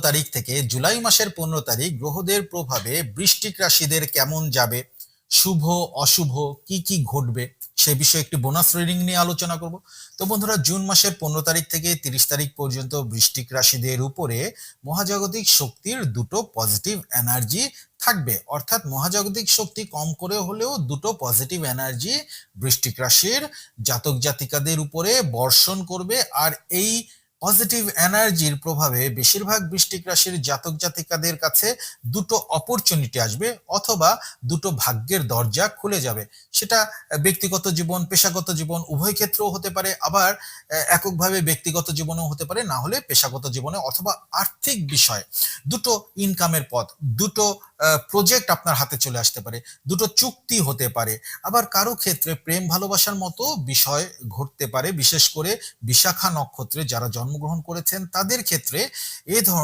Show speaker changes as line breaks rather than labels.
তারিখ থেকে জুলাই মাসের 15 তারিখ গ্রহদের প্রভাবে বৃশ্চিক রাশিদের কেমন যাবে, শুভ অশুভ কি কি ঘটবে সে বিষয়ে একটি বোনাস রিডিং নিয়ে আলোচনা করব। তো বন্ধুরা, জুন মাসের 15 তারিখ থেকে 30 তারিখ পর্যন্ত বৃশ্চিক রাশিদের উপরে মহাজাগতিক শক্তির দুটো পজিটিভ এনার্জি থাকবে, অর্থাৎ মহাজাগতিক শক্তি কম করে হলেও দুটো পজিটিভ এনার্জি বৃশ্চিক রাশির জাতক জাতিকাদের উপরে বর্ষণ করবে। আর এই পজিটিভ এনার্জির প্রভাবে বেশিরভাগ বৃশ্চিক রাশির জাতক জাতিকাদের কাছে দুটো অপরচুনিটি আসবে, অথবা দুটো ভাগ্যের দরজা খুলে যাবে। সেটা ব্যক্তিগত জীবন, পেশাগত জীবন উভয় ক্ষেত্রেও হতে পারে, আবার এককভাবে ব্যক্তিগত জীবনেও হতে পারে, না হলে পেশাগত জীবনে, অথবা আর্থিক বিষয় দুটো ইনকামের পথ, দুটো প্রজেক্ট আপনার হাতে চলে আসতে পারে, দুটো চুক্তি হতে পারে। আবার কারো ক্ষেত্রে প্রেম ভালোবাসার মতো বিষয় ঘটতে পারে, বিশেষ করে বিশাখা নক্ষত্রে যারা জন্মগ্রহণ করেছেন তাদের ক্ষেত্রে এ ধরনের